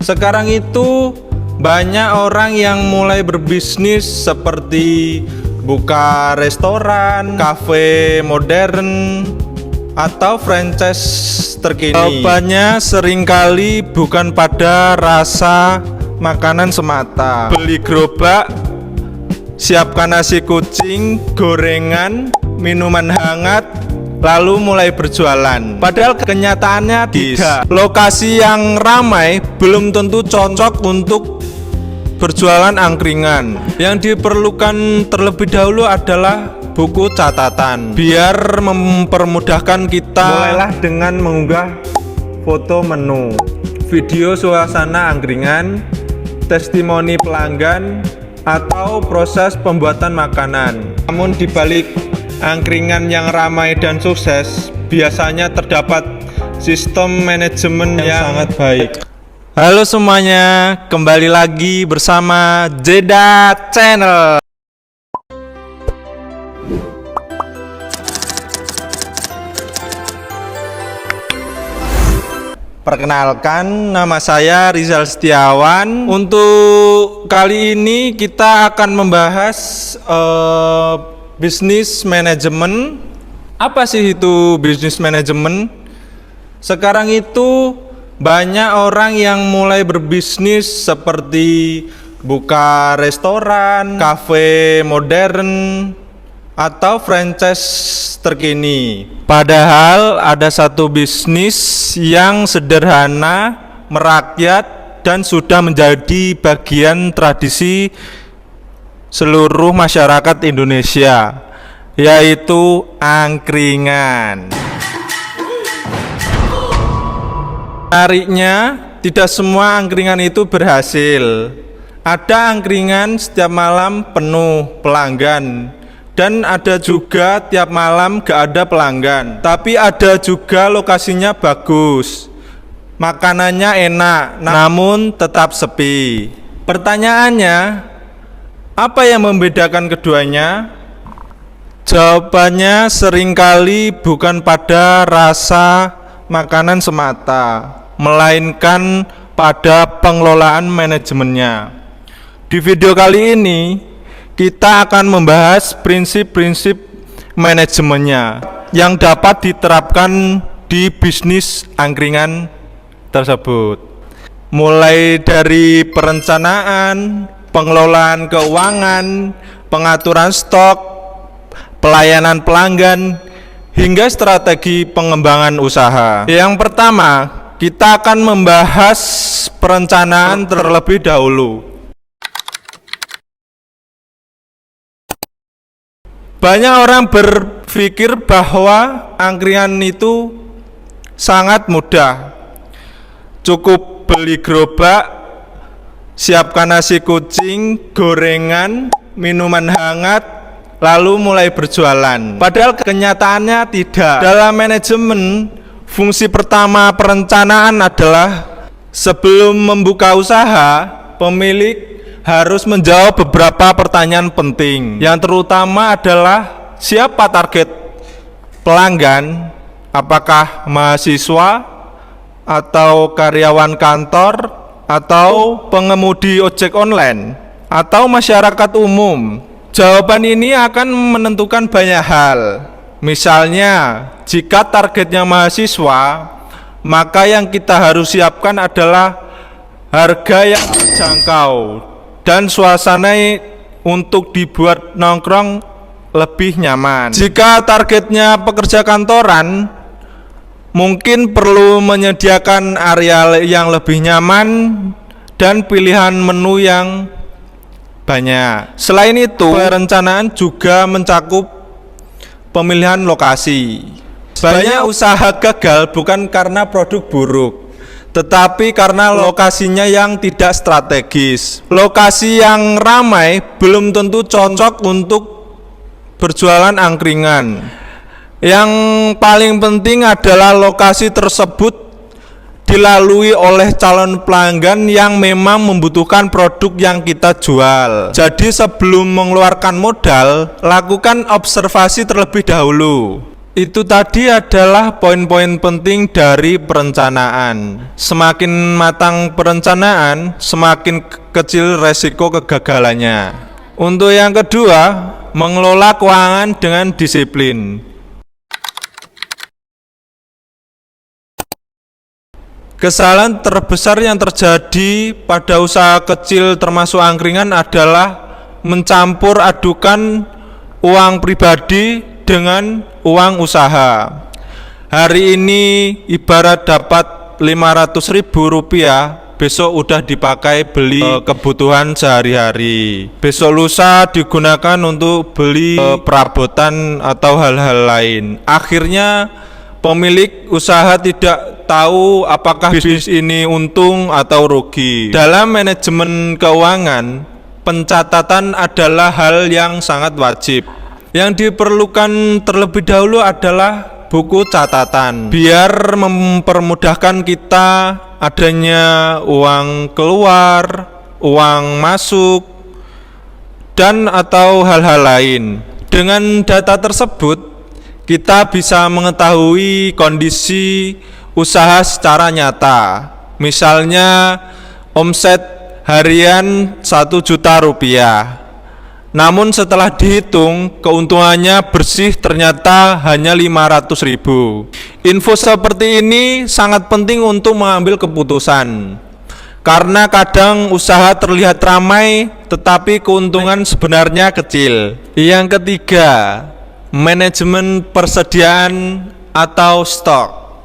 Sekarang itu banyak orang yang mulai berbisnis seperti buka restoran, kafe modern, atau franchise terkini. Jawabannya seringkali bukan pada rasa makanan semata. Beli gerobak, siapkan nasi kucing, gorengan, minuman hangat, lalu mulai berjualan. Padahal kenyataannya tidak. Lokasi yang ramai belum tentu cocok untuk berjualan angkringan. Yang diperlukan terlebih dahulu adalah buku catatan. Biar mempermudahkan kita, mulailah dengan mengunggah foto menu, video suasana angkringan, testimoni pelanggan, atau proses pembuatan makanan. Namun dibalik angkringan yang ramai dan sukses, biasanya terdapat sistem manajemen yang sangat baik. Halo semuanya, kembali lagi bersama Jeda Channel. Perkenalkan, nama saya Rizal Setiawan. Untuk kali ini kita akan membahas bisnis manajemen. Apa sih itu bisnis manajemen? Sekarang itu banyak orang yang mulai berbisnis seperti buka restoran, kafe modern, atau franchise terkini. Padahal ada satu bisnis yang sederhana, merakyat, dan sudah menjadi bagian tradisi seluruh masyarakat Indonesia, yaitu angkringan. Menariknya, tidak semua angkringan itu berhasil. Ada angkringan setiap malam penuh pelanggan, dan ada juga tiap malam gak ada pelanggan. Tapi ada juga lokasinya bagus, makanannya enak, namun tetap sepi. Pertanyaannya, apa yang membedakan keduanya? Jawabannya seringkali bukan pada rasa makanan semata, melainkan pada pengelolaan manajemennya. Di video kali ini kita akan membahas prinsip-prinsip manajemennya yang dapat diterapkan di bisnis angkringan tersebut. Mulai dari perencanaan, pengelolaan keuangan, pengaturan stok, pelayanan pelanggan, hingga strategi pengembangan usaha. Yang pertama, kita akan membahas perencanaan terlebih dahulu. Banyak orang berpikir bahwa angkringan itu sangat mudah. Cukup beli gerobak, siapkan nasi kucing, gorengan, minuman hangat, lalu mulai berjualan. Padahal kenyataannya tidak. Dalam manajemen, fungsi pertama perencanaan adalah sebelum membuka usaha, pemilik harus menjawab beberapa pertanyaan penting. Yang terutama adalah siapa target pelanggan, apakah mahasiswa atau karyawan kantor atau pengemudi ojek online atau masyarakat umum. Jawaban ini akan menentukan banyak hal. Misalnya, jika targetnya mahasiswa, maka yang kita harus siapkan adalah harga yang terjangkau dan suasana untuk dibuat nongkrong lebih nyaman. Jika targetnya pekerja kantoran, mungkin perlu menyediakan area yang lebih nyaman dan pilihan menu yang banyak. Selain itu, perencanaan juga mencakup pemilihan lokasi. Banyak usaha gagal bukan karena produk buruk, tetapi karena lokasinya yang tidak strategis. Lokasi yang ramai belum tentu cocok untuk berjualan angkringan. Yang paling penting adalah lokasi tersebut dilalui oleh calon pelanggan yang memang membutuhkan produk yang kita jual. Jadi sebelum mengeluarkan modal, lakukan observasi terlebih dahulu. Itu tadi adalah poin-poin penting dari perencanaan. Semakin matang perencanaan, semakin kecil resiko kegagalannya. Untuk yang kedua, mengelola keuangan dengan disiplin. Kesalahan terbesar yang terjadi pada usaha kecil termasuk angkringan adalah mencampur adukan uang pribadi dengan uang usaha. Hari ini ibarat dapat 500.000 rupiah, besok udah dipakai beli kebutuhan sehari-hari. Besok lusa digunakan untuk beli perabotan atau hal-hal lain. Akhirnya pemilik usaha tidak tahu apakah bisnis ini untung atau rugi. Dalam manajemen keuangan, pencatatan adalah hal yang sangat wajib. Yang diperlukan terlebih dahulu adalah buku catatan, biar mempermudahkan kita adanya uang keluar, uang masuk, dan atau hal-hal lain. Dengan data tersebut, kita bisa mengetahui kondisi usaha secara nyata. Misalnya omset harian 1 juta rupiah. Namun setelah dihitung, keuntungannya bersih ternyata hanya 500.000. Info seperti ini sangat penting untuk mengambil keputusan. Karena kadang usaha terlihat ramai, tetapi keuntungan sebenarnya kecil. Yang ketiga, manajemen persediaan atau stok.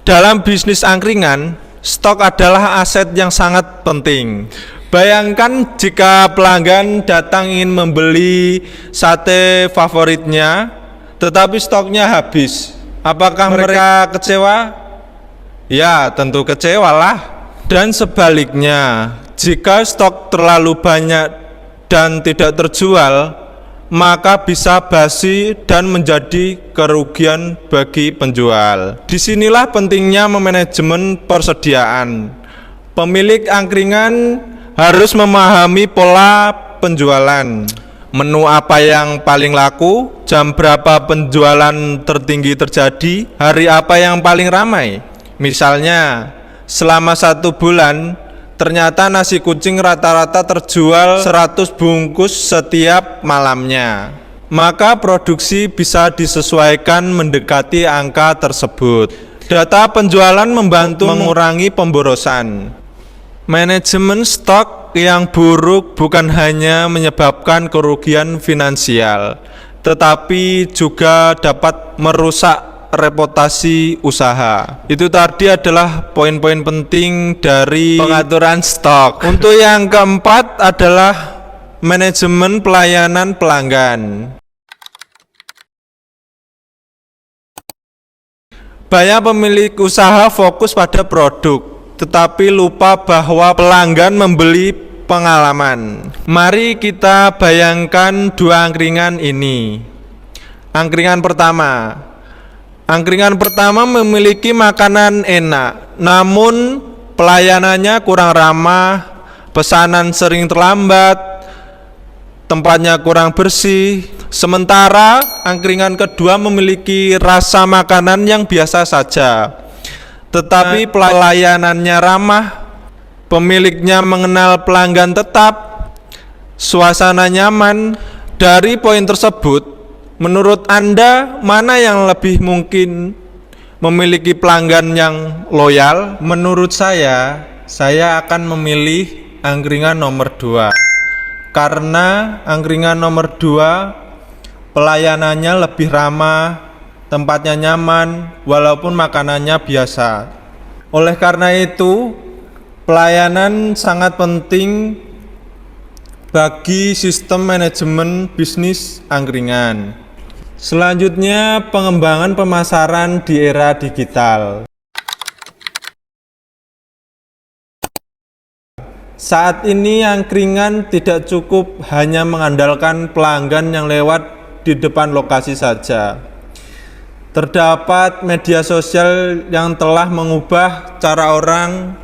Dalam bisnis angkringan, stok adalah aset yang sangat penting. Bayangkan jika pelanggan datang ingin membeli sate favoritnya, tetapi stoknya habis. Apakah mereka kecewa? Ya, tentu kecewa lah. Dan sebaliknya, jika stok terlalu banyak dan tidak terjual, maka bisa basi dan menjadi kerugian bagi penjual. Disinilah pentingnya memanajemen persediaan. Pemilik angkringan harus memahami pola penjualan. Menu apa yang paling laku, jam berapa penjualan tertinggi terjadi, hari apa yang paling ramai. Misalnya, selama 1 bulan, ternyata nasi kucing rata-rata terjual 100 bungkus setiap malamnya. Maka produksi bisa disesuaikan mendekati angka tersebut. Data penjualan membantu mengurangi pemborosan. Manajemen stok yang buruk bukan hanya menyebabkan kerugian finansial, tetapi juga dapat merusak reputasi usaha. Itu tadi adalah poin-poin penting dari pengaturan stok. Untuk yang keempat adalah manajemen pelayanan pelanggan. Banyak pemilik usaha fokus pada produk, tetapi lupa bahwa pelanggan membeli pengalaman. Mari kita bayangkan 2 angkringan ini. Angkringan pertama memiliki makanan enak, namun pelayanannya kurang ramah, pesanan sering terlambat, tempatnya kurang bersih. Sementara angkringan kedua memiliki rasa makanan yang biasa saja, tetapi pelayanannya ramah, pemiliknya mengenal pelanggan tetap, suasana nyaman. Dari poin tersebut, menurut Anda, mana yang lebih mungkin memiliki pelanggan yang loyal? Menurut saya akan memilih angkringan nomor 2. Karena angkringan nomor 2 pelayanannya lebih ramah, tempatnya nyaman, walaupun makanannya biasa. Oleh karena itu, pelayanan sangat penting bagi sistem manajemen bisnis angkringan. Selanjutnya, pengembangan pemasaran di era digital. Saat ini angkringan tidak cukup hanya mengandalkan pelanggan yang lewat di depan lokasi saja. Terdapat media sosial yang telah mengubah cara orang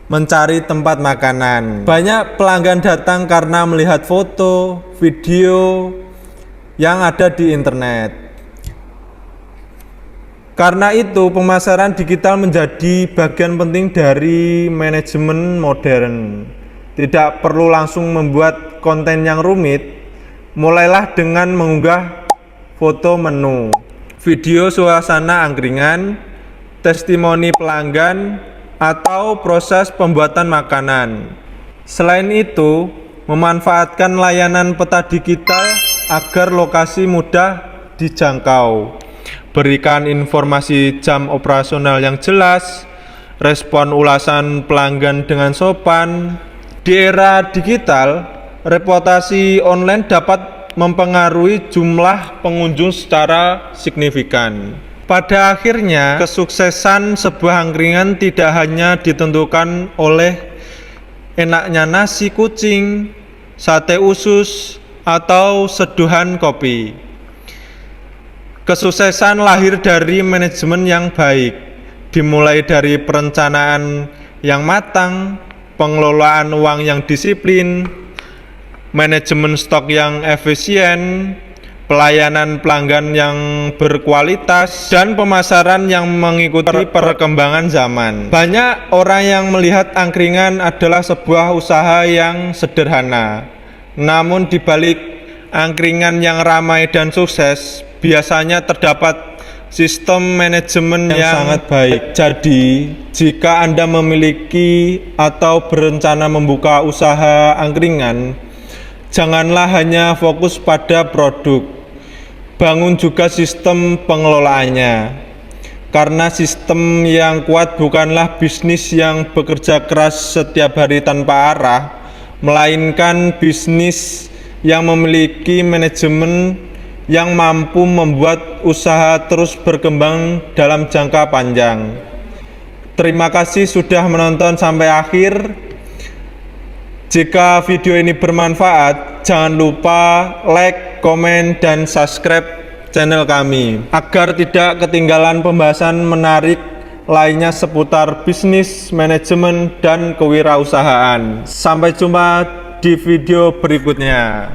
mencari tempat makanan. Banyak pelanggan datang karena melihat foto, video yang ada di internet. Karena itu, pemasaran digital menjadi bagian penting dari manajemen modern. Tidak perlu langsung membuat konten yang rumit. Mulailah dengan mengunggah foto menu, video suasana angkringan, testimoni pelanggan, atau proses pembuatan makanan. Selain itu, memanfaatkan layanan peta digital agar lokasi mudah dijangkau. Berikan informasi jam operasional yang jelas, respon ulasan pelanggan dengan sopan. Di era digital, reputasi online dapat mempengaruhi jumlah pengunjung secara signifikan. Pada akhirnya, kesuksesan sebuah angkringan tidak hanya ditentukan oleh enaknya nasi kucing, sate usus, atau seduhan kopi. Kesuksesan lahir dari manajemen yang baik, dimulai dari perencanaan yang matang, pengelolaan uang yang disiplin, manajemen stok yang efisien, pelayanan pelanggan yang berkualitas, dan pemasaran yang mengikuti perkembangan zaman. Banyak orang yang melihat angkringan adalah sebuah usaha yang sederhana. Namun di balik angkringan yang ramai dan sukses, biasanya terdapat sistem manajemen yang sangat baik. Jadi, jika Anda memiliki atau berencana membuka usaha angkringan, janganlah hanya fokus pada produk. Bangun juga sistem pengelolaannya, karena sistem yang kuat bukanlah bisnis yang bekerja keras setiap hari tanpa arah, melainkan bisnis yang memiliki manajemen yang mampu membuat usaha terus berkembang dalam jangka panjang. Terima kasih sudah menonton sampai akhir. Jika video ini bermanfaat, jangan lupa like, komen, dan subscribe channel kami agar tidak ketinggalan pembahasan menarik lainnya seputar bisnis, manajemen, dan kewirausahaan. Sampai jumpa di video berikutnya.